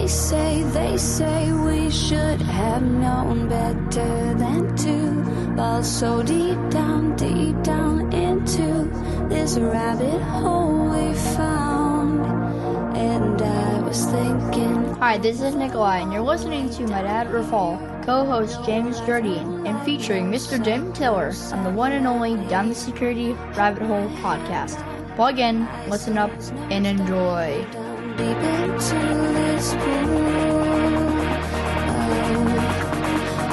They say we should have known better than to fall so deep down into this rabbit hole we found. And I was thinking. Hi, this is Nikolai, and you're listening to my dad, Rafal, co-host James Jardine, and featuring Mr. Jim Tiller on the one and only Down the Security Rabbit Hole podcast. Plug in, listen up, and enjoy. Deep into this pool of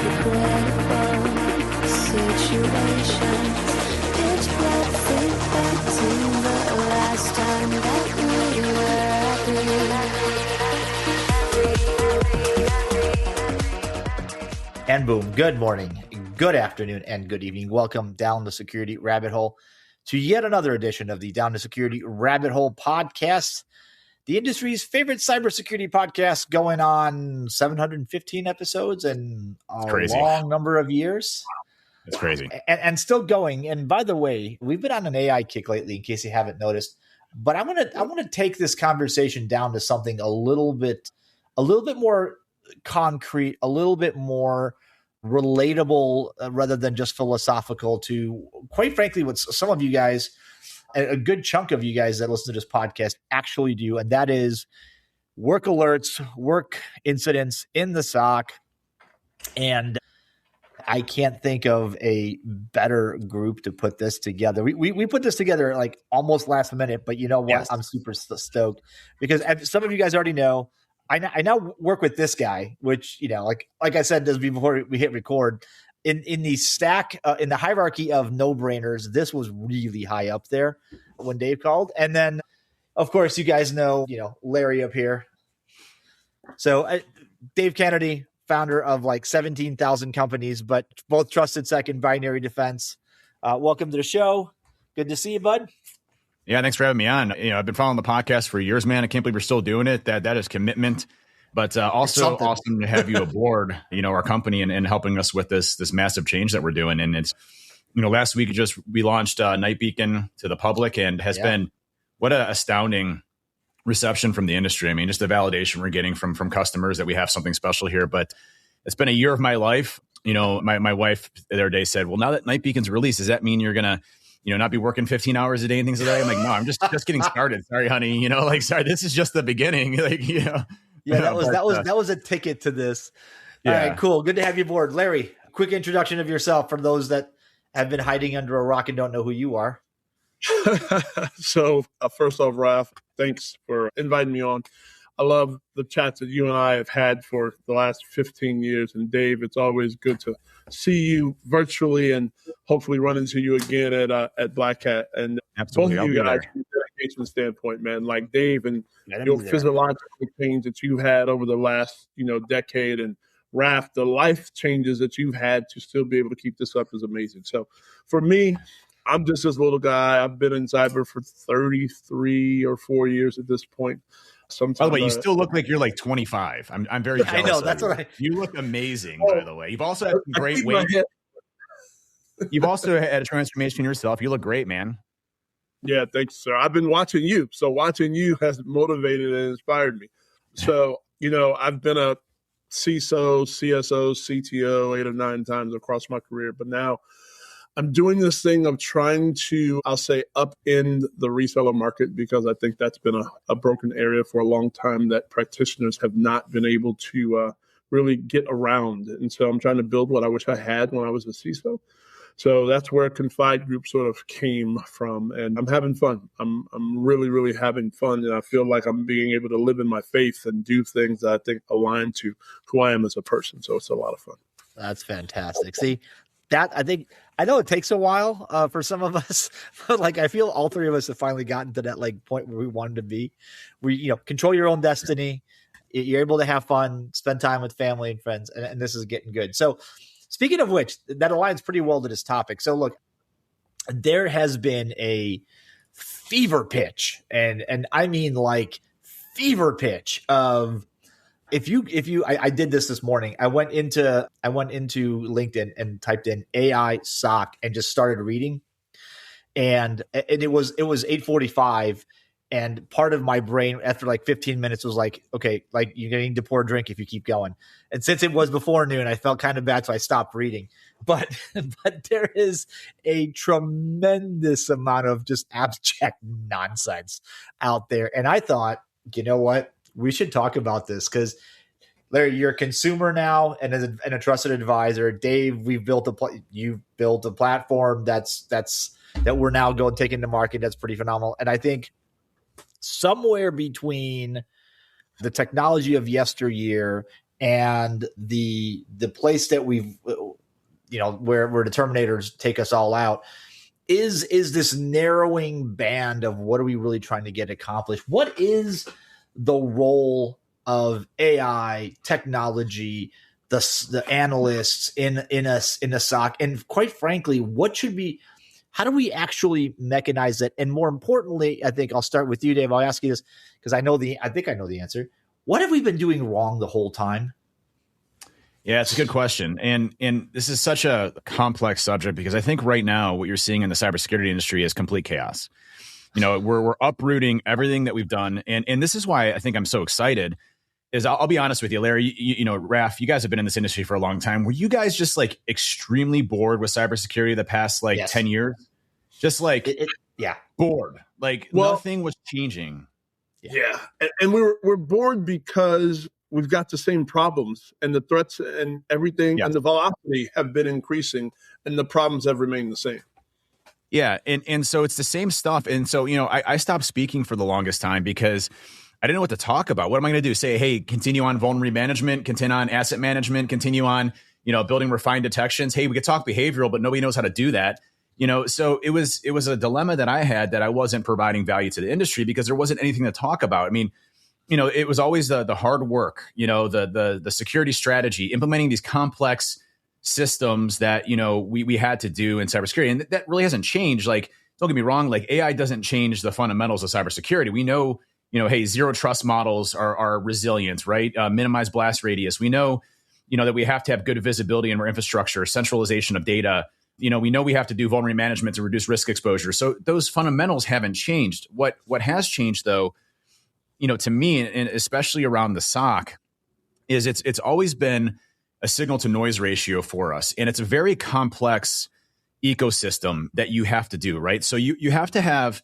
regrettable situations. Pitch black, think back to the last time that we were happy. And boom, good morning, good afternoon, and good evening. Welcome down the Security Rabbit Hole to yet another edition of the Down the Security Rabbit Hole podcast, the industry's favorite cybersecurity podcast, going on 715 episodes in a long number of years. It's crazy. And still going. And by the way, we've been on an AI kick lately, in case you haven't noticed. But I'm gonna take this conversation down to something a little bit more concrete, a little bit more relatable, rather than just philosophical, to, quite frankly, what some of you guys, a good chunk of you guys that listen to this podcast, actually do, and that is work alerts, work incidents in the SOC. And I can't think of a better group to put this together. We put this together like almost last minute, but you know what? Yes. I'm super stoked because, as some of you guys already know, I now work with this guy, which, you know, like I said this before we hit record, in the stack, in the hierarchy of no-brainers, this was really high up there when Dave called. And then, of course, you guys know, Larry up here. So Dave Kennedy, founder of like 17,000 companies, but both trusted second binary defense. Welcome to the show. Good to see you, bud. Yeah, thanks for having me on. I've been following the podcast for years, man. I can't believe we're still doing it. That is commitment. But also awesome to have you aboard, our company and helping us with this massive change that we're doing. And it's, last week we launched Night Beacon to the public, and has been what an astounding reception from the industry. I mean, just the validation we're getting from customers that we have something special here. But it's been a year of my life. My wife the other day said, well, now that Night Beacon's released, does that mean you're going to, not be working 15 hours a day and things like that? I'm like, no, I'm just getting started. Sorry, honey. Sorry, this is just the beginning. Yeah, that was a ticket to this. Yeah. All right, cool. Good to have you aboard. Larry, quick introduction of yourself for those that have been hiding under a rock and don't know who you are. So first off, Raph, thanks for inviting me on. I love the chats that you and I have had for the last 15 years. And Dave, it's always good to see you virtually and hopefully run into you again at Black Hat. And absolutely, both of you guys, from a dedication standpoint, man, like Dave and your physiological change that you've had over the last, decade, and Raph, the life changes that you've had to still be able to keep this up is amazing. So for me, I'm just this little guy. I've been in cyber for 33 or 4 years at this point. By the way, you still look like you're like 25. I'm very jealous. I know, that's what you look amazing, by the way. You've also had some great weight. You've also had a transformation yourself. You look great, man. Yeah, thanks, sir. I've been watching you. So watching you has motivated and inspired me. So, I've been a CISO, CSO, CTO 8 or 9 times across my career, but now I'm doing this thing of trying to, I'll say, upend the reseller market, because I think that's been a broken area for a long time that practitioners have not been able to really get around. And so I'm trying to build what I wish I had when I was a CISO. So that's where Confide Group sort of came from. And I'm having fun. I'm really, really having fun. And I feel like I'm being able to live in my faith and do things that I think align to who I am as a person. So it's a lot of fun. That's fantastic. See, that I know it takes a while for some of us, but like I feel all three of us have finally gotten to that like point where we wanted to be. We control your own destiny. You're able to have fun, spend time with family and friends, and this is getting good. So speaking of which, that aligns pretty well to this topic. So look, there has been a fever pitch, and I mean like fever pitch of I did this morning. I went into LinkedIn and typed in AI SOC and just started reading. And it was 8:45, And part of my brain after like 15 minutes was like, okay, like you're getting to pour a drink if you keep going. And since it was before noon, I felt kind of bad. So I stopped reading, but there is a tremendous amount of just abstract nonsense out there. And I thought, you know what, we should talk about this because Larry, you're a consumer now and a trusted advisor. Dave, you've built a platform that we're now going taking to market. That's pretty phenomenal. And I think somewhere between the technology of yesteryear and the place that we've, where the Terminators take us all out is this narrowing band of what are we really trying to get accomplished? What is the role of AI technology, the analysts in a SOC, and quite frankly, how do we actually mechanize it? And more importantly, I think I'll start with you, Dave. I'll ask you this because I think I know the answer. What have we been doing wrong the whole time? Yeah, it's a good question. And this is such a complex subject because I think right now what you're seeing in the cybersecurity industry is complete chaos. We're uprooting everything that we've done. And this is why I think I'm so excited is I'll be honest with you, Larry, Raf, you guys have been in this industry for a long time. Were you guys just like extremely bored with cybersecurity the past 10 years? Just like, bored. Like nothing was changing. Yeah. And we're bored because we've got the same problems and the threats and everything and the velocity have been increasing and the problems have remained the same. Yeah. And so it's the same stuff. And so, I stopped speaking for the longest time because I didn't know what to talk about. What am I going to do? Say, hey, continue on vulnerability management, continue on asset management, continue on, building refined detections. Hey, we could talk behavioral, but nobody knows how to do that. So it was a dilemma that I had that I wasn't providing value to the industry because there wasn't anything to talk about. I mean, it was always the hard work, the security strategy, implementing these complex systems that, we had to do in cybersecurity. And that really hasn't changed. Like, don't get me wrong, like AI doesn't change the fundamentals of cybersecurity. We know, hey, zero trust models are resilient, right? Minimize blast radius. We know, that we have to have good visibility in our infrastructure, centralization of data. We know we have to do vulnerability management to reduce risk exposure. So those fundamentals haven't changed. What has changed though, to me, and especially around the SOC, is it's always been a signal to noise ratio for us. And it's a very complex ecosystem that you have to do, right? So you have to have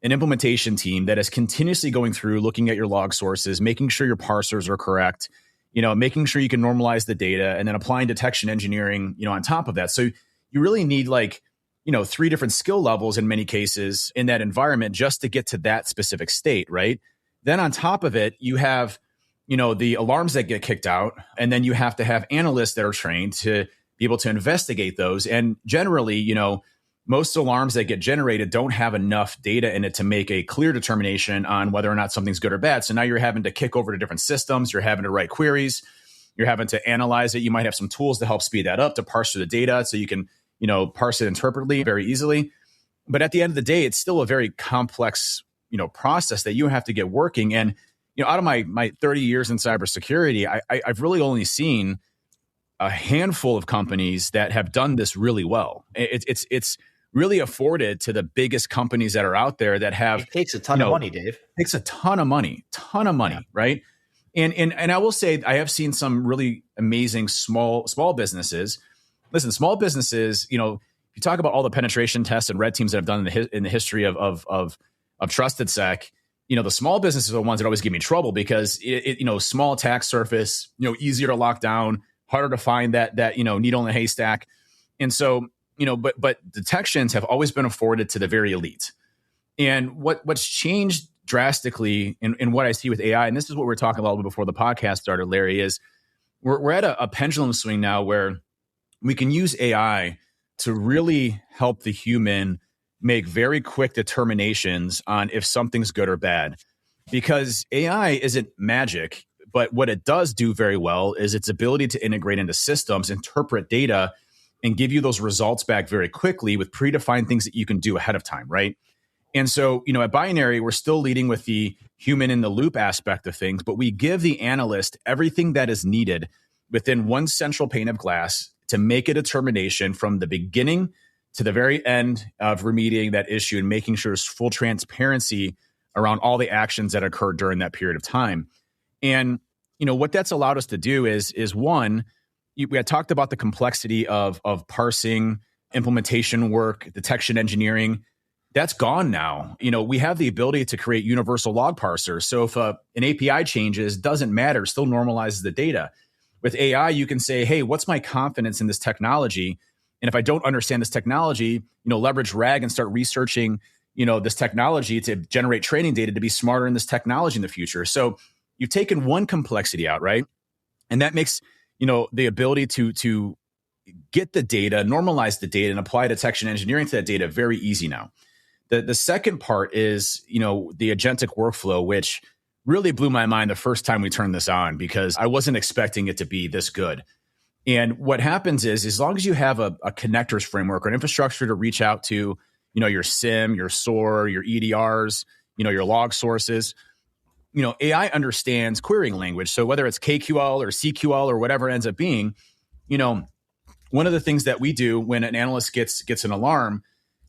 an implementation team that is continuously going through, looking at your log sources, making sure your parsers are correct, making sure you can normalize the data, and then applying detection engineering, on top of that. So you really need 3 different skill levels in many cases in that environment just to get to that specific state, right? Then on top of it, you have, the alarms that get kicked out, and then you have to have analysts that are trained to be able to investigate those. And generally, most alarms that get generated don't have enough data in it to make a clear determination on whether or not something's good or bad. So now you're having to kick over to different systems. You're having to write queries. You're having to analyze it. You might have some tools to help speed that up, to parse through the data so you can, parse it interpretly very easily. But at the end of the day, it's still a very complex, process that you have to get working. And, out of my 30 years in cybersecurity, I've really only seen a handful of companies that have done this really well. It's really afforded to the biggest companies that are out there that have. It takes a ton of money, Dave. It takes a ton of money, right? And I will say I have seen some really amazing small businesses. Listen, small businesses, if you talk about all the penetration tests and red teams that have done in the history of trusted sec, the small businesses are the ones that always give me trouble because small attack surface, easier to lock down, harder to find that needle in the haystack. And so, but detections have always been afforded to the very elite. And what's changed drastically in what I see with AI, and this is what we were talking about before the podcast started, Larry, is we're at a pendulum swing now where we can use AI to really help the human make very quick determinations on if something's good or bad. Because AI isn't magic, but what it does do very well is its ability to integrate into systems, interpret data, and give you those results back very quickly with predefined things that you can do ahead of time, right? And so, at Binary, we're still leading with the human in the loop aspect of things, but we give the analyst everything that is needed within one central pane of glass to make a determination from the beginning to the very end of remediating that issue and making sure there's full transparency around all the actions that occurred during that period of time. And, what that's allowed us to do is one, we had talked about the complexity of parsing, implementation work, detection engineering. That's gone now. We have the ability to create universal log parsers. So if an API changes, doesn't matter, still normalizes the data. With AI, you can say, hey, what's my confidence in this technology? And if I don't understand this technology, leverage RAG and start researching, this technology to generate training data to be smarter in this technology in the future. So you've taken one complexity out, right? And that makes, the ability to get the data, normalize the data, and apply detection engineering to that data very easy now. The second part is, the agentic workflow, which really blew my mind the first time we turned this on because I wasn't expecting it to be this good. And what happens is, as long as you have a connectors framework or an infrastructure to reach out to, your SIM, your SOAR, your EDRs, your log sources, AI understands querying language. So whether it's KQL or CQL or whatever it ends up being, one of the things that we do when an analyst gets an alarm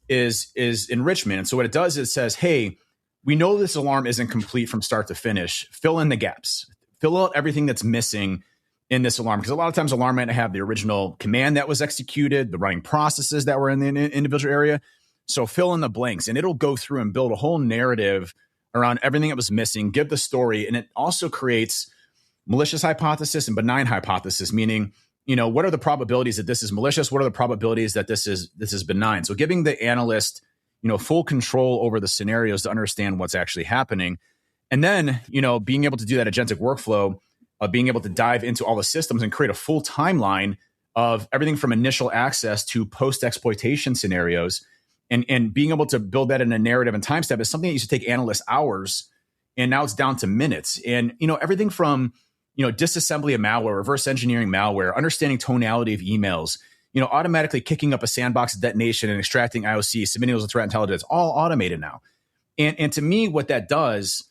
is enrichment. And so what it does is it says, hey, we know this alarm isn't complete from start to finish. Fill in the gaps. Fill out everything that's missing in this alarm. Because a lot of times alarm might have the original command that was executed, the running processes that were in the individual area. So fill in the blanks and it'll go through and build a whole narrative around everything that was missing, give the story. And it also creates malicious hypothesis and benign hypothesis, meaning, what are the probabilities that this is malicious? What are the probabilities that this is benign? So giving the analyst, full control over the scenarios to understand what's actually happening. And then, being able to do that agentic workflow, being able to dive into all the systems and create a full timeline of everything from initial access to post-exploitation scenarios. And being able to build that in a narrative and time step is something that used to take analysts hours. And now it's down to minutes. And, everything from, disassembly of malware, reverse engineering malware, understanding tonality of emails, automatically kicking up a sandbox detonation and extracting IOC, submitting those to threat intelligence, all automated now. And to me, what that does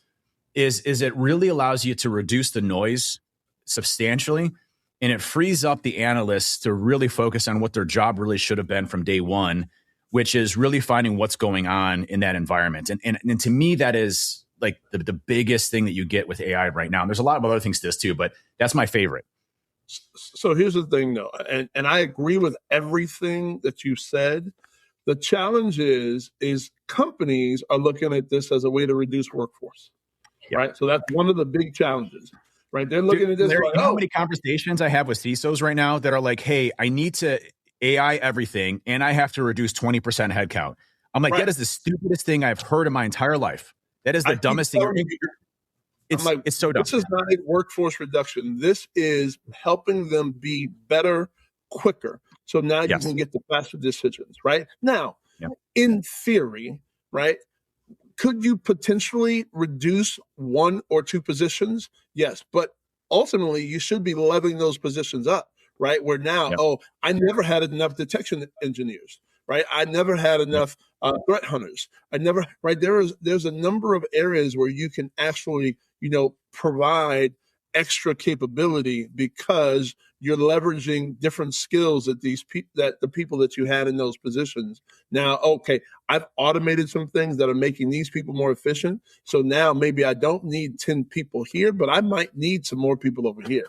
is it really allows you to reduce the noise substantially, and it frees up the analysts to really focus on what their job really should have been from day one, which is really finding what's going on in that environment. And to me, that is like the biggest thing that you get with AI right now. And there's a lot of other things to this too, but that's my favorite. So here's the thing, though, and I agree with everything that you said. The challenge is companies are looking at this as a way to reduce workforce, right? So that's one of the big challenges, right? They're looking at this Larry, like, you know how many conversations I have with CISOs right now that are like, hey, I need to AI everything, and I have to reduce 20% headcount. I'm like, that is the stupidest thing I've heard in my entire life. That is the dumbest thing. It's so dumb. This is not a workforce reduction. This is helping them be better, quicker. So now you can get the faster decisions, right? Now, in theory, right, could you potentially reduce one or two positions? Yes, but ultimately you should be leveling those positions up, right? Where now, I never had enough detection engineers, right? I never had enough threat hunters. Right? There's a number of areas where you can actually, provide extra capability because you're leveraging different skills that that the people that you had in those positions. Now, okay, I've automated some things that are making these people more efficient. So now maybe I don't need 10 people here, but I might need some more people over here.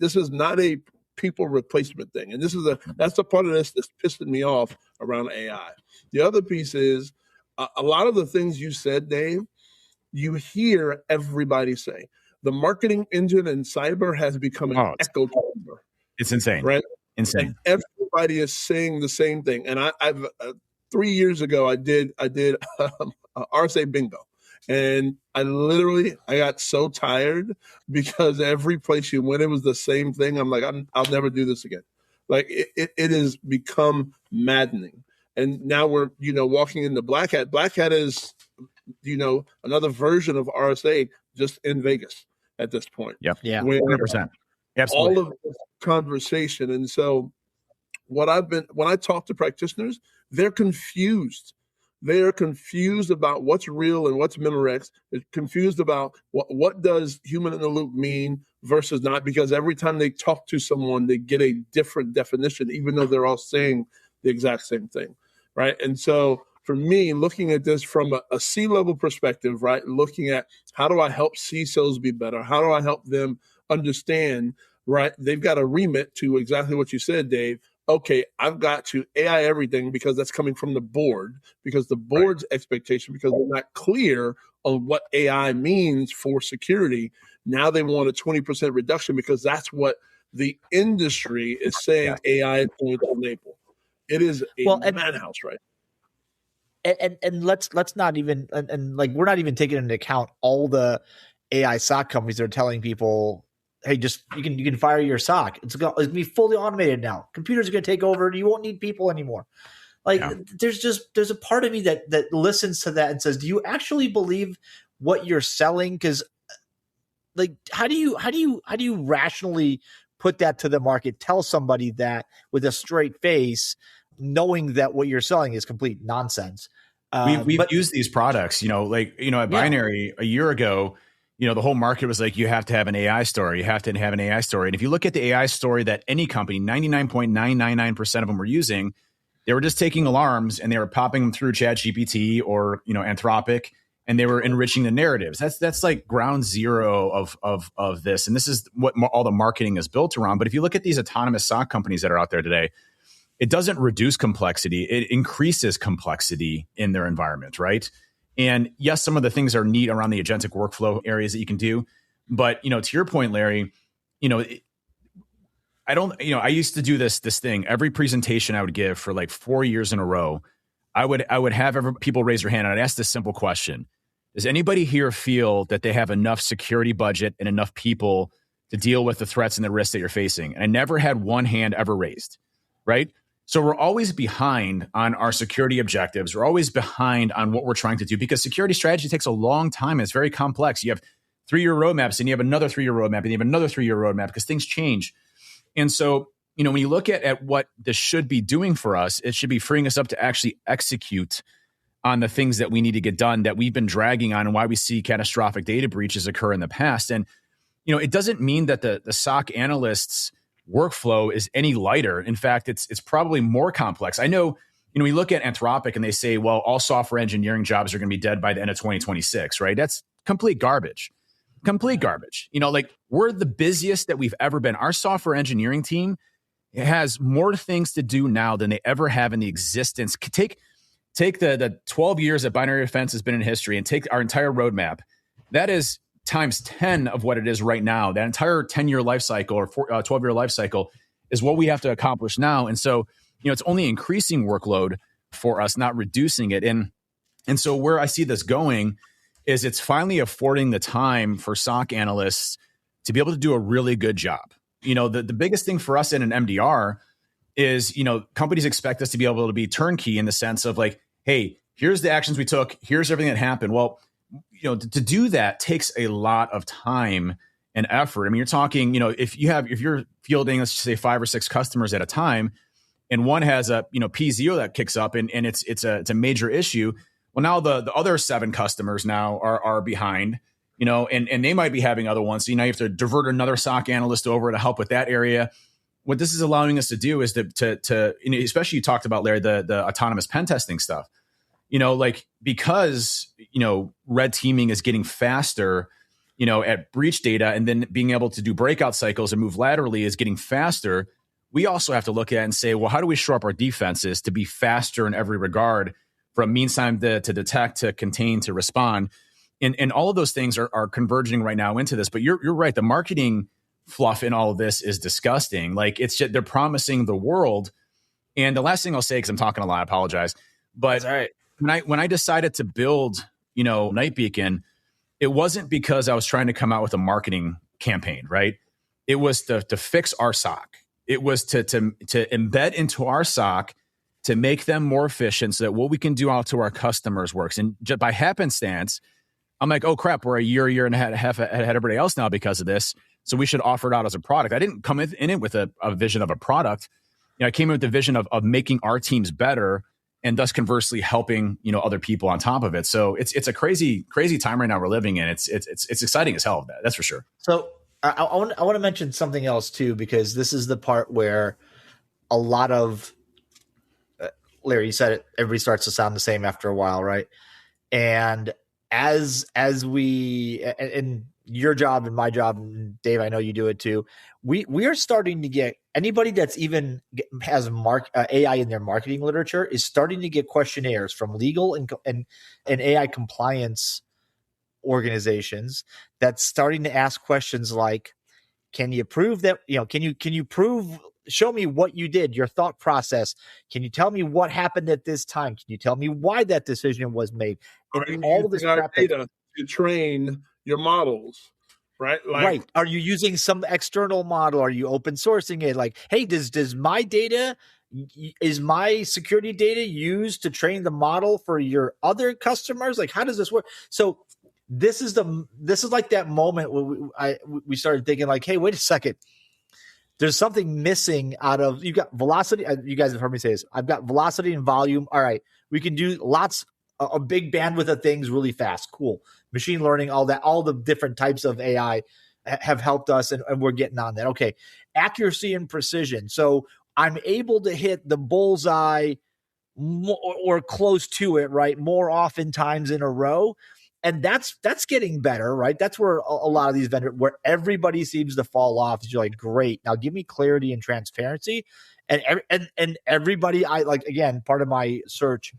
This is not a people replacement thing. And that's the part of this that's pissing me off around AI. The other piece is a lot of the things you said, Dave, you hear everybody say. The marketing engine in cyber has become an echo chamber. It's insane, right? Insane. And everybody is saying the same thing. And I've 3 years ago, I did RSA bingo, and I got so tired because every place you went, it was the same thing. I'm like, I'll never do this again. Like it has become maddening. And now we're walking into Black Hat. Black Hat is another version of RSA just in Vegas at this point. Yep. Yeah. 100%. Absolutely. All of this conversation. And so when I talk to practitioners, they're confused. They are confused about what's real and what's Memorex. They're confused about what does human in the loop mean versus not, because every time they talk to someone, they get a different definition, even though they're all saying the exact same thing. Right. And so for me, looking at this from a C-level perspective, right? Looking at how do I help CISOs be better? How do I help them understand, right? They've got a remit to exactly what you said, Dave. Okay, I've got to AI everything because that's coming from the board, because the board's expectation, because they're not clear on what AI means for security. Now they want a 20% reduction because that's what the industry is saying AI is going to enable. It is a madhouse, right? And let's not even and like we're not even taking into account all the AI SOC companies that are telling people, hey, just you can fire your SOC. It's gonna be fully automated now. Computers are gonna take over. You won't need people anymore. Like there's a part of me that listens to that and says, do you actually believe what you're selling? Because like how do you rationally put that to the market? Tell somebody that with a straight face, knowing that what you're selling is complete nonsense. We've used these products, at Binary a year ago, the whole market was like, you have to have an AI story. You have to have an AI story. And if you look at the AI story that any company, 99.999% of them were using, they were just taking alarms and they were popping them through ChatGPT or, Anthropic, and they were enriching the narratives. That's like ground zero of this. And this is what all the marketing is built around. But if you look at these autonomous SOC companies that are out there today, it doesn't reduce complexity. It increases complexity in their environment, right? And yes, some of the things are neat around the agentic workflow areas that you can do. But, to your point, Larry, I used to do this thing. Every presentation I would give for like 4 years in a row, I would have people raise their hand and I'd ask this simple question. Does anybody here feel that they have enough security budget and enough people to deal with the threats and the risks that you're facing? And I never had one hand ever raised, right? So we're always behind on our security objectives. We're always behind on what we're trying to do because security strategy takes a long time. It's very complex. You have 3-year roadmaps and you have another 3-year roadmap and you have another 3-year roadmap because things change. And so, when you look at what this should be doing for us, it should be freeing us up to actually execute on the things that we need to get done that we've been dragging on and why we see catastrophic data breaches occur in the past. And, it doesn't mean that the SOC analysts workflow is any lighter. In fact, it's probably more complex. I know, we look at Anthropic and they say, well, all software engineering jobs are going to be dead by the end of 2026, right? That's complete garbage. Complete garbage. We're the busiest that we've ever been. Our software engineering team has more things to do now than they ever have in the existence. Take the 12 years that binary defense has been in history and take our entire roadmap. That is times 10 of what it is right now. That entire 10-year life cycle or 12-year life cycle is what we have to accomplish now. And so, it's only increasing workload for us, not reducing it. And so where I see this going is it's finally affording the time for SOC analysts to be able to do a really good job. The biggest thing for us in an MDR is, companies expect us to be able to be turnkey in the sense of like, hey, here's the actions we took. Here's everything that happened. Well, to do that takes a lot of time and effort. I mean, you're talking, if you're fielding, let's just say 5 or 6 customers at a time, and one has a, PZO that kicks up and it's a major issue. Well, now the other 7 customers now are behind, and they might be having other ones. So, you have to divert another SOC analyst over to help with that area. What this is allowing us to do is to especially you talked about, Larry, the autonomous pen testing stuff. Because, red teaming is getting faster, at breach data, and then being able to do breakout cycles and move laterally is getting faster. We also have to look at it and say, well, how do we shore up our defenses to be faster in every regard, from mean time to detect, to contain, to respond? And all of those things are converging right now into this. But you're right. The marketing fluff in all of this is disgusting. Like, it's just, they're promising the world. And the last thing I'll say, because I'm talking a lot, I apologize. But all right. When I decided to build, Night Beacon, it wasn't because I was trying to come out with a marketing campaign, right? It was to fix our SOC. It was to embed into our SOC to make them more efficient so that what we can do out to our customers works. And just by happenstance, I'm like, oh crap, we're a year and a half ahead of everybody else now because of this. So we should offer it out as a product. I didn't come in it with a vision of a product. I came in with the vision of making our teams better, and thus conversely helping, other people on top of it. So it's a crazy time right now we're living in. It's exciting as hell. That's for sure. So I want to mention something else too, because this is the part where a lot of Larry, you said it, everybody starts to sound the same after a while, right? And as we, and your job and my job, and Dave, I know you do it too. We are starting to get anybody that's even has AI in their marketing literature is starting to get questionnaires from legal and AI compliance organizations that's starting to ask questions like, can you prove that, can you prove, show me what you did, your thought process. Can you tell me what happened at this time? Can you tell me why that decision was made? And all this crap data to train your models, right? Right. Are you using some external model? Are you open sourcing it? Like, hey, does my data, is my security data used to train the model for your other customers? Like, how does this work? So this is like that moment where we started thinking like, hey, wait a second. There's something missing out of, you've got velocity. You guys have heard me say this. I've got velocity and volume. All right. We can do a big bandwidth of things really fast. Cool. Machine learning, all that, all the different types of AI have helped us, and we're getting on that. Okay. Accuracy and precision. So I'm able to hit the bullseye or close to it, right, more oftentimes in a row. And that's getting better, right? That's where a lot of these vendors, where everybody seems to fall off. Is you're like, great, now give me clarity and transparency, and everybody, I like, again, part of my search,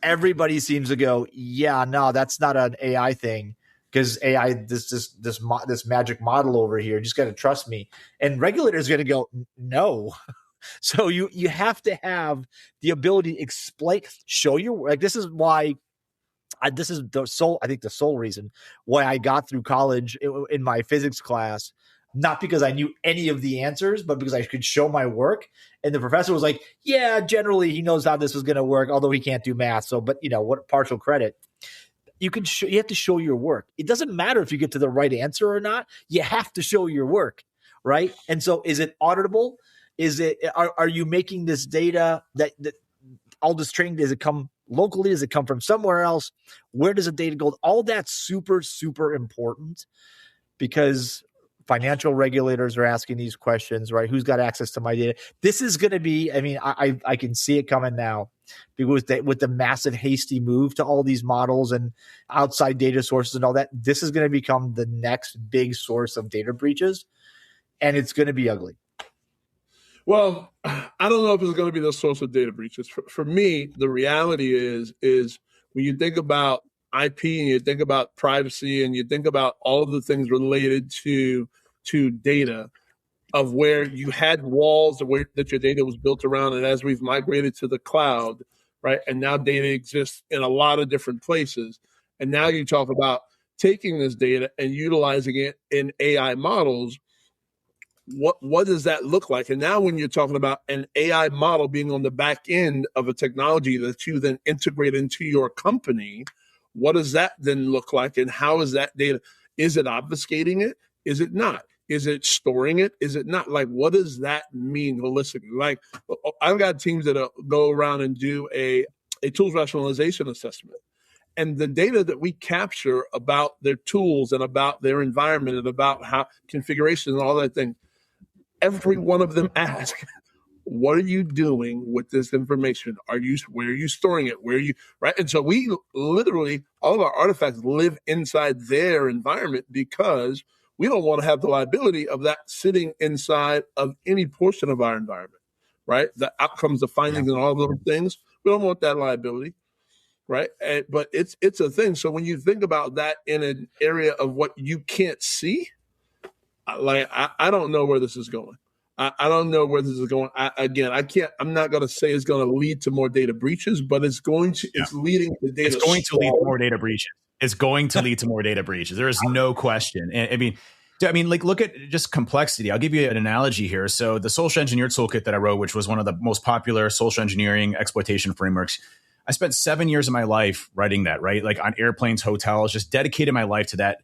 everybody seems to go, yeah, no, that's not an AI thing, because AI, this magic model over here, just got to trust me. And regulators are going to go, no. So you have to have the ability to explain, show your, like, this is why. This is the sole reason why I got through college in my physics class, not because I knew any of the answers, but because I could show my work. And the professor was like, yeah, generally he knows how this was going to work, although he can't do math. So, but what partial credit. You have to show your work. It doesn't matter if you get to the right answer or not. You have to show your work, right? And so is it auditable? Are you making this data that all this training, does it come locally? Does it come from somewhere else? Where does the data go? All that's super, super important, because financial regulators are asking these questions, right? Who's got access to my data? This is going to be, I mean, I can see it coming now, because with the massive hasty move to all these models and outside data sources and all that, this is going to become the next big source of data breaches, and it's going to be ugly. Well, I don't know if it's going to be the source of data breaches. For me, the reality is when you think about IP and you think about privacy and you think about all of the things related to data, of where you had walls that your data was built around, and as we've migrated to the cloud, right, and now data exists in a lot of different places, and now you talk about taking this data and utilizing it in AI models. What does that look like? And now when you're talking about an AI model being on the back end of a technology that you then integrate into your company, what does that then look like? And how is that data? Is it obfuscating it? Is it not? Is it storing it? Is it not? Like, what does that mean holistically? Like, I've got teams that go around and do a tools rationalization assessment. And the data that we capture about their tools and about their environment and about how configuration and all that thing, every one of them ask, what are you doing with this information? Where are you storing it? Where are you, right? And so we literally, all of our artifacts live inside their environment, because we don't want to have the liability of that sitting inside of any portion of our environment, right? The outcomes, the findings, and all of those things. We don't want that liability, right? But it's a thing. So when you think about that in an area of what you can't see, like, I don't know where this is going. I don't know where this is going. I'm not going to say it's going to lead to more data breaches, but it's leading to data. It's going to lead to more data breaches. It's going to lead to more data breaches. There is no question. And I mean, like, look at just complexity. I'll give you an analogy here. So the social engineer toolkit that I wrote, which was one of the most popular social engineering exploitation frameworks, I spent 7 years of my life writing that, right? Like on airplanes, hotels, just dedicated my life to that.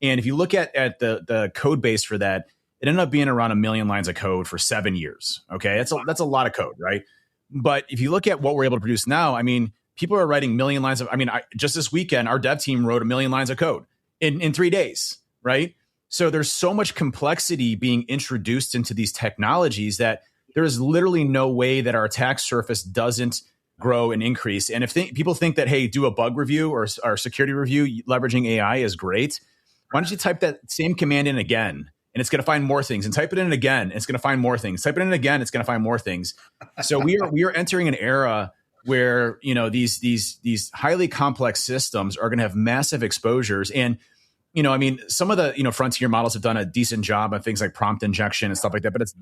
And if you look at the code base for that, it ended up being around 1 million lines of code for 7 years. Okay, that's a lot of code, right? But if you look at what we're able to produce now, I mean, people are writing million lines of. I mean, just this weekend, our dev team wrote 1 million lines of code in 3 days, right? So there's so much complexity being introduced into these technologies that there is literally no way that our attack surface doesn't grow and increase. And if people think that, hey, do a bug review or security review leveraging AI is great, why don't you type that same command in again? And it's going to find more things. And type it in again, it's going to find more things. Type it in again, it's going to find more things. So we are entering an era where, you know, these highly complex systems are going to have massive exposures. And, you know, I mean, some of the, you know, frontier models have done a decent job on things like prompt injection and stuff like that, but it's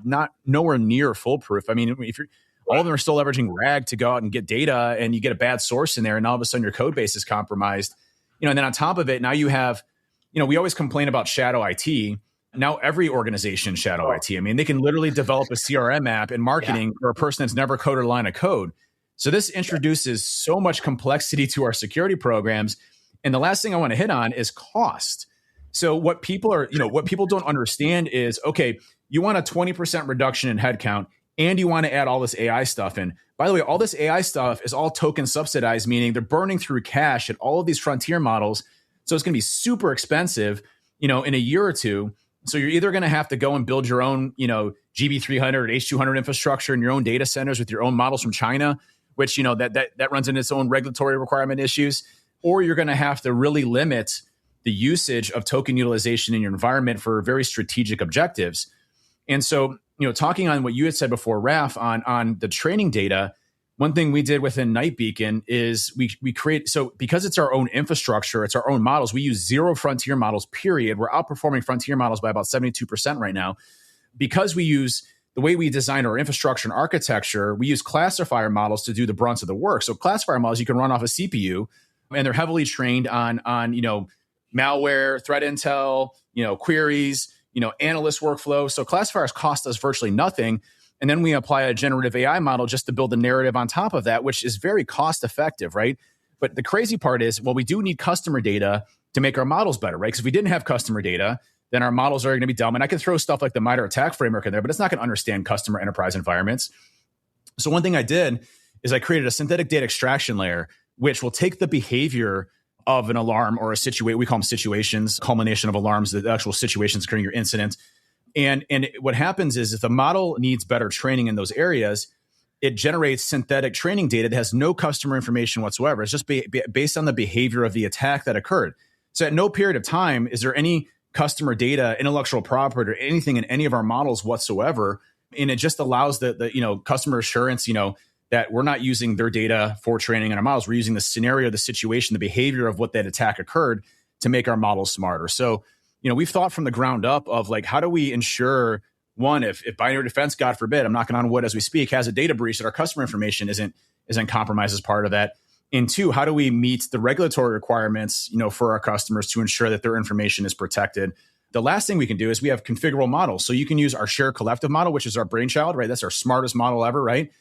nowhere near foolproof. I mean, if you're all of them are still leveraging RAG to go out and get data, and you get a bad source in there, and all of a sudden your code base is compromised. You know, and then on top of it, now you have, you know, we always complain about shadow IT. Now every organization shadow IT. I mean, they can literally develop a CRM app in marketing for a person that's never coded a line of code. So this introduces so much complexity to our security programs. And the last thing I want to hit on is cost. So what people don't understand is, okay, you want a 20% reduction in headcount, and you want to add all this AI stuff in. By the way, all this AI stuff is all token subsidized, meaning they're burning through cash at all of these frontier models. So it's going to be super expensive, you know, in a year or two. So you're either going to have to go and build your own, you know, GB300 or H200 infrastructure in your own data centers with your own models from China, which, you know, that runs into its own regulatory requirement issues, or you're going to have to really limit the usage of token utilization in your environment for very strategic objectives. And so, you know, talking on what you had said before, Raf, on the training data, one thing we did within Night Beacon is we create, so because it's our own infrastructure, it's our own models, we use 0 frontier models, period. We're outperforming frontier models by about 72% right now. Because we use, the way we design our infrastructure and architecture, we use classifier models to do the brunt of the work. So classifier models you can run off a CPU, and they're heavily trained on you know, malware, threat intel, you know, queries, you know, analyst workflow. So classifiers cost us virtually nothing. And then we apply a generative AI model just to build a narrative on top of that, which is very cost effective, right? But the crazy part is, well, we do need customer data to make our models better, right? Because if we didn't have customer data, then our models are going to be dumb. And I can throw stuff like the MITRE ATT&CK framework in there, but it's not going to understand customer enterprise environments. So one thing I did is I created a synthetic data extraction layer, which will take the behavior of an alarm or a situation, we call them situations, culmination of alarms, the actual situations occurring, your incident. And what happens is if the model needs better training in those areas, it generates synthetic training data that has no customer information whatsoever. It's just based on the behavior of the attack that occurred. So at no period of time is there any customer data, intellectual property, or anything in any of our models whatsoever. And it just allows the you know, customer assurance, you know, that we're not using their data for training in our models. We're using the scenario, the situation, the behavior of what that attack occurred to make our models smarter. So, you know, we've thought from the ground up of like, how do we ensure, one, if binary defense, God forbid, I'm knocking on wood as we speak, has a data breach, that our customer information isn't compromised as part of that. And two, how do we meet the regulatory requirements, you know, for our customers to ensure that their information is protected? The last thing we can do is we have configurable models. So you can use our shared collective model, which is our brainchild, right? That's our smartest model ever, right?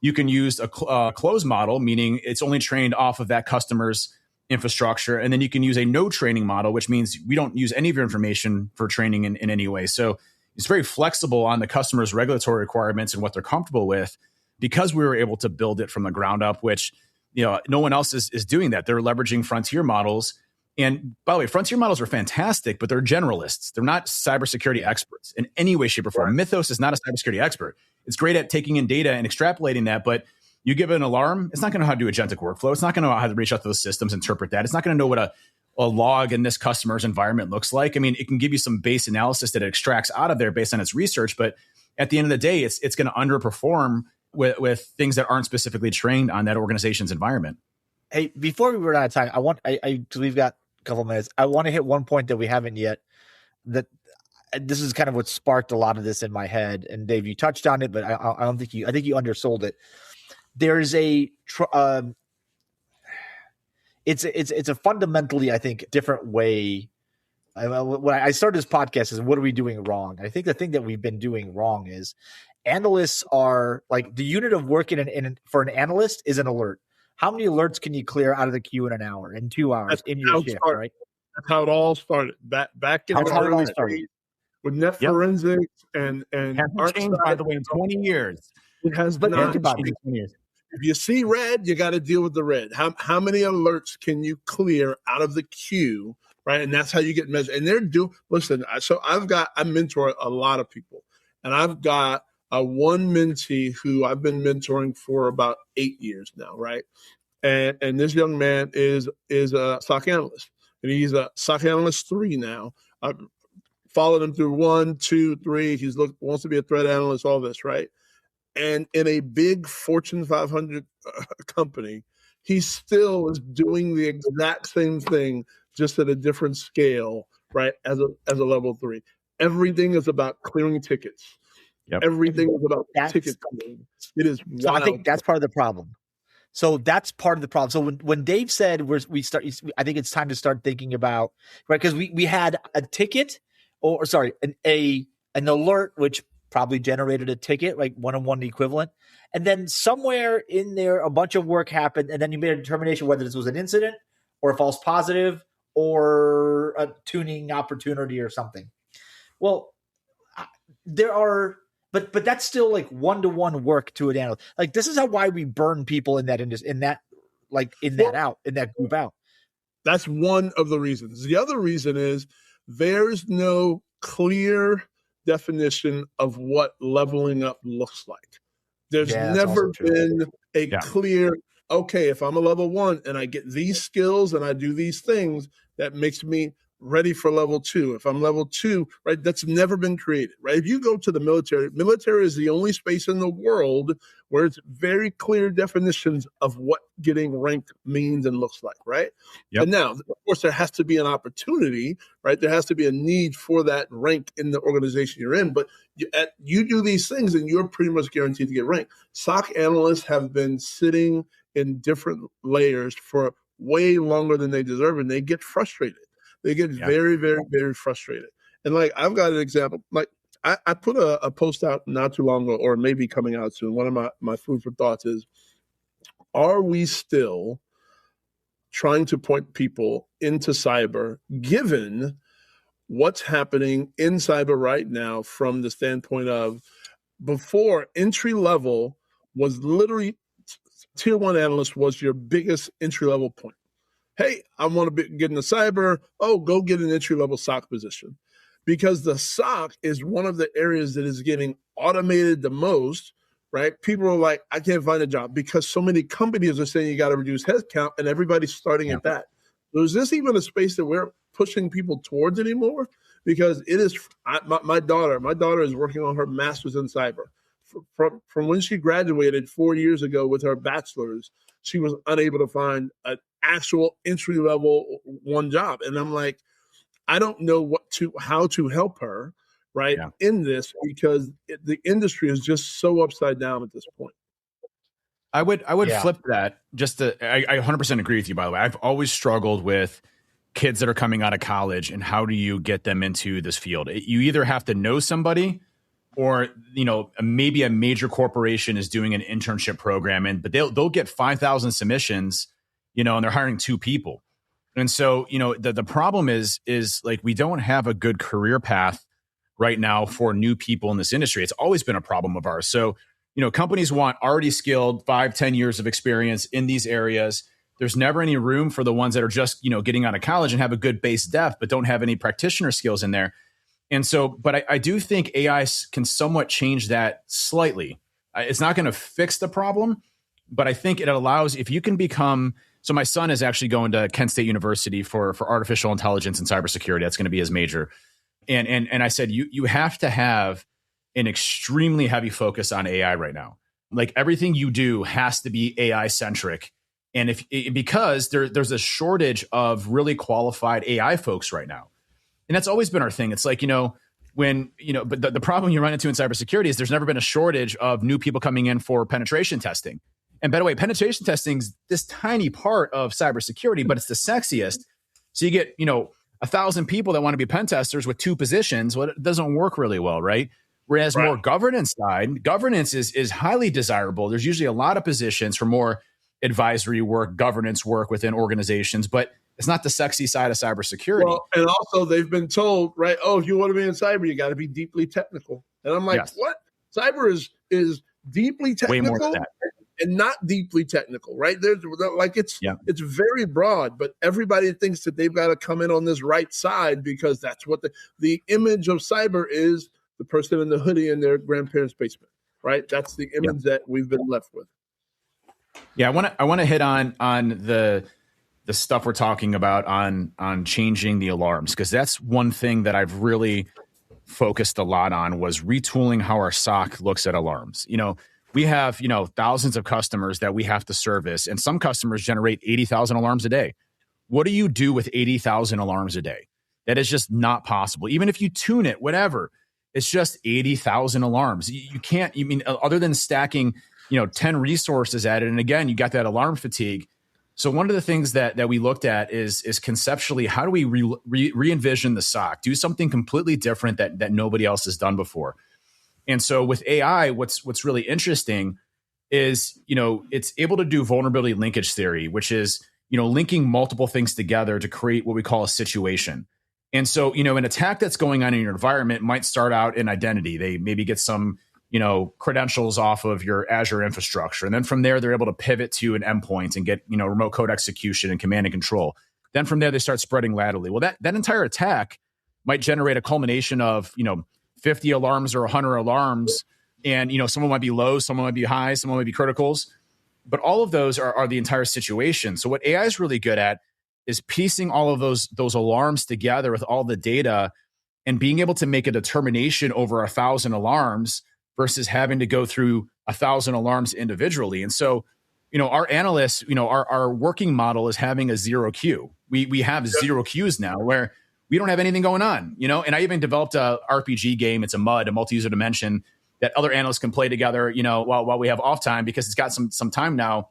You can use a closed model, meaning it's only trained off of that customer's infrastructure. And then you can use a no training model, which means we don't use any of your information for training in any way. So it's very flexible on the customer's regulatory requirements and what they're comfortable with, because we were able to build it from the ground up, which, you know, no one else is doing that. They're leveraging frontier models. And by the way, frontier models are fantastic, but they're generalists. They're not cybersecurity experts in any way, shape, or form. Mythos is not a cybersecurity expert. It's great at taking in data and extrapolating that, but you give it an alarm, it's not going to know how to do agentic workflow. It's not going to know how to reach out to those systems, interpret that. It's not going to know what a log in this customer's environment looks like. I mean, it can give you some base analysis that it extracts out of there based on its research, but at the end of the day, it's going to underperform with things that aren't specifically trained on that organization's environment. Hey, before we run out of time, we've got a couple minutes. I want to hit one point that we haven't yet, that this is kind of what sparked a lot of this in my head. And Dave, you touched on it, but I don't think I think you undersold it. There's it's a fundamentally, I think, different way. When I started this podcast is, what are we doing wrong? I think the thing that we've been doing wrong is analysts are like, the unit of work for an analyst is an alert. How many alerts can you clear out of the queue in an hour, in 2 hours, in your shift, right? That's how it all started. Back in the early days with net forensics and hasn't changed, by the way, in 20 years. It has been not changed. If you see red, you got to deal with the red. How many alerts can you clear out of the queue, right? And that's how you get measured. And listen, so I mentor a lot of people, and I've got one mentee who I've been mentoring for about 8 years now, right? And this young man is a SOC analyst, and he's a SOC analyst 3 now. I've followed him through 1, 2, 3. He's wants to be a threat analyst, all this, right? And in a big Fortune 500 company, he still is doing the exact same thing, just at a different scale, right? As a level 3. Everything is about clearing tickets. Yep. Everything is about ticket clearing. It is wild. So I think that's part of the problem. So that's part of the problem. So when Dave said we start, I think it's time to start thinking about, right? Because we had a ticket, an alert, which probably generated a ticket, like one-on-one equivalent. And then somewhere in there, a bunch of work happened, and then you made a determination whether this was an incident or a false positive or a tuning opportunity or something. Well, there are, but that's still like one-to-one work to an analyst. Like, this is why we burn people in that industry, in that group out. That's one of the reasons. The other reason is there's no clear definition of what leveling up looks like. There's never been a clear, okay, if I'm a level 1 and I get these skills and I do these things, that makes me ready for level 2. If I'm level 2, right, that's never been created, right? If you go to the military is the only space in the world where it's very clear definitions of what getting ranked means and looks like, right? Yep. And now, of course, there has to be an opportunity, right? There has to be a need for that rank in the organization you're in, but you do these things and you're pretty much guaranteed to get ranked. SOC analysts have been sitting in different layers for way longer than they deserve, and they get frustrated. They get very, very, very frustrated. And like, I've got an example. Like, I put a post out not too long ago, or maybe coming out soon. One of my food for thoughts is, are we still trying to point people into cyber, given what's happening in cyber right now from the standpoint of, before, entry level was literally, tier 1 analyst was your biggest entry level point. Hey, I want to get into cyber. Oh, go get an entry-level SOC position. Because the SOC is one of the areas that is getting automated the most, right? People are like, I can't find a job because so many companies are saying you got to reduce headcount, and everybody's starting at that. So is this even a space that we're pushing people towards anymore? Because it is, my daughter is working on her master's in cyber. From when she graduated 4 years ago with her bachelor's, she was unable to find an actual entry level one job. And I'm like, I don't know how to help her, right, in this, because the industry is just so upside down at this point. I would flip that. I 100% agree with you, by the way. I've always struggled with kids that are coming out of college and how do you get them into this field? You either have to know somebody, or, maybe a major corporation is doing an internship program, but they'll get 5,000 submissions, and they're hiring 2 people. And so, the problem is like, we don't have a good career path right now for new people in this industry. It's always been a problem of ours. So, companies want already skilled 5-10 years of experience in these areas. There's never any room for the ones that are just, getting out of college and have a good base depth, but don't have any practitioner skills in there. And so, but I do think AI can somewhat change that slightly. It's not going to fix the problem, but I think it allows, if you can become, so my son is actually going to Kent State University for artificial intelligence and cybersecurity. That's going to be his major. And I said, you have to have an extremely heavy focus on AI right now. Like, everything you do has to be AI centric. And because there's a shortage of really qualified AI folks right now. And that's always been our thing. It's like, but the problem you run into in cybersecurity is there's never been a shortage of new people coming in for penetration testing. And by the way, penetration testing is this tiny part of cybersecurity, but it's the sexiest. So you get, 1,000 people that want to be pen testers with 2 positions. Well, it doesn't work really well, right? Whereas more governance side, governance is highly desirable. There's usually a lot of positions for more advisory work, governance work within organizations, but it's not the sexy side of cybersecurity. Well, and also they've been told, right, oh, if you want to be in cyber, you got to be deeply technical. And I'm like, what? Cyber is deeply technical. Way more than that. And not deeply technical, right? There's like, it's very broad, but everybody thinks that they've got to come in on this right side because that's what the image of cyber is, the person in the hoodie in their grandparents' basement. right? That's the image that we've been left with. Yeah, I want to hit on the stuff we're talking about on changing the alarms, because that's one thing that I've really focused a lot on, was retooling how our SOC looks at alarms. We have, thousands of customers that we have to service, and some customers generate 80,000 alarms a day. What do you do with 80,000 alarms a day? That is just not possible. Even if you tune it, whatever, it's just 80,000 alarms. You can't, other than stacking, 10 resources at it. And again, you got that alarm fatigue. So one of the things that we looked at is conceptually, how do we re-envision the SOC, do something completely different that nobody else has done before? And so with AI, what's really interesting is, it's able to do vulnerability linkage theory, which is, linking multiple things together to create what we call a situation. And so, an attack that's going on in your environment might start out in identity. They maybe get some, credentials off of your Azure infrastructure. And then from there, they're able to pivot to an endpoint and get, remote code execution and command and control. Then from there, they start spreading laterally. Well, that entire attack might generate a culmination of, 50 alarms or 100 alarms. And, someone might be low, someone might be high, someone might be criticals. But all of those are the entire situation. So what AI is really good at is piecing all of those alarms together with all the data and being able to make a determination over 1,000 alarms versus having to go through 1,000 alarms individually. And so, our analysts, our working model is having a zero queue. We have zero queues now where we don't have anything going on, and I even developed a RPG game. It's a MUD, a multi-user dimension, that other analysts can play together, while we have off time, because it's got some time now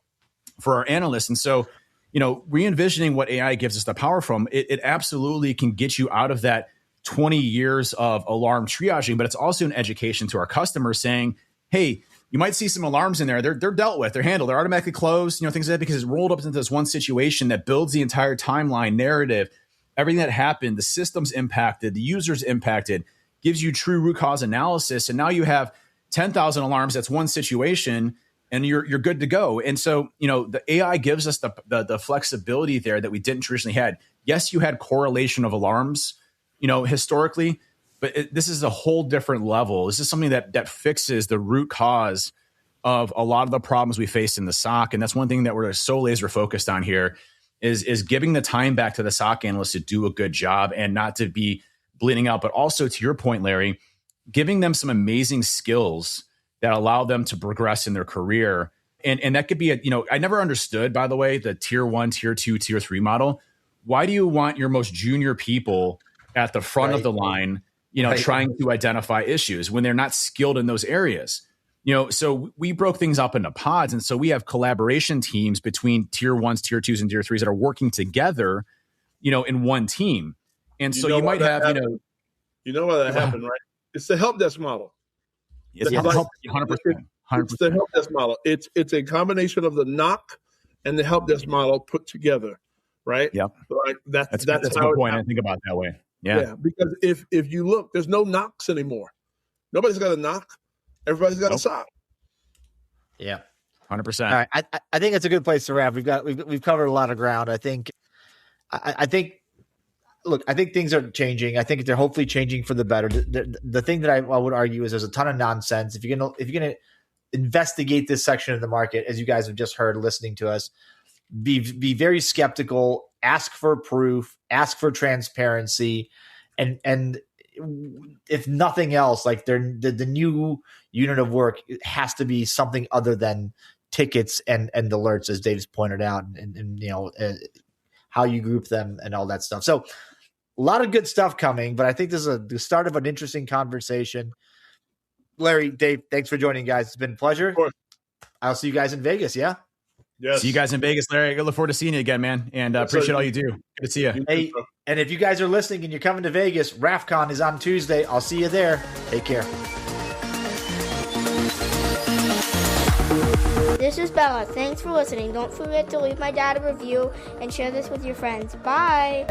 for our analysts. And so, re-envisioning what AI gives us the power from, it absolutely can get you out of that 20 years of alarm triaging, but it's also an education to our customers saying, hey, you might see some alarms in there. They're dealt with, they're handled, they're automatically closed, things like that, because it's rolled up into this one situation that builds the entire timeline narrative, everything that happened, the system's impacted, the user's impacted, gives you true root cause analysis. And now you have 10,000 alarms. That's one situation, and you're good to go. And so, the AI gives us the flexibility there that we didn't traditionally had. Yes, you had correlation of alarms, historically, but this is a whole different level. This is something that fixes the root cause of a lot of the problems we face in the SOC. And that's one thing that we're so laser focused on here is giving the time back to the SOC analyst to do a good job and not to be bleeding out. But also, to your point, Larry, giving them some amazing skills that allow them to progress in their career. And that could be I never understood, by the way, the tier 1, tier 2, tier 3 model. Why do you want your most junior people at the front of the line, trying to identify issues when they're not skilled in those areas? So we broke things up into pods. And so we have collaboration teams between tier 1s, tier 2s, and tier 3s that are working together, in one team. And so you might have, you know why that happened, right? It's the help desk model. Yes, 100%. It's the help desk model. It's a combination of the NOC and the help desk model put together, right? Yep. Right. That's a good point. I think about it that way. Yeah. Because if you look, there's no NOCs anymore. Nobody's got a NOC. Everybody's got a SOC. Yeah. 100%. All right. I think it's a good place to wrap. We've covered a lot of ground. I think things are changing. I think they're hopefully changing for the better. The thing that I would argue is there's a ton of nonsense. If you're gonna investigate this section of the market, as you guys have just heard listening to us, be very skeptical. Ask for proof. Ask for transparency, and if nothing else, like the new unit of work has to be something other than tickets and alerts, as Dave's pointed out, and how you group them and all that stuff. So a lot of good stuff coming, but I think this is the start of an interesting conversation. Larry, Dave, thanks for joining, guys. It's been a pleasure. Of course. I'll see you guys in Vegas. Yeah. Yes. See you guys in Vegas, Larry. I look forward to seeing you again, man. And appreciate all you do. Good to see you. Hey, and if you guys are listening and you're coming to Vegas, RAFCon is on Tuesday. I'll see you there. Take care. This is Bella. Thanks for listening. Don't forget to leave my dad a review and share this with your friends. Bye.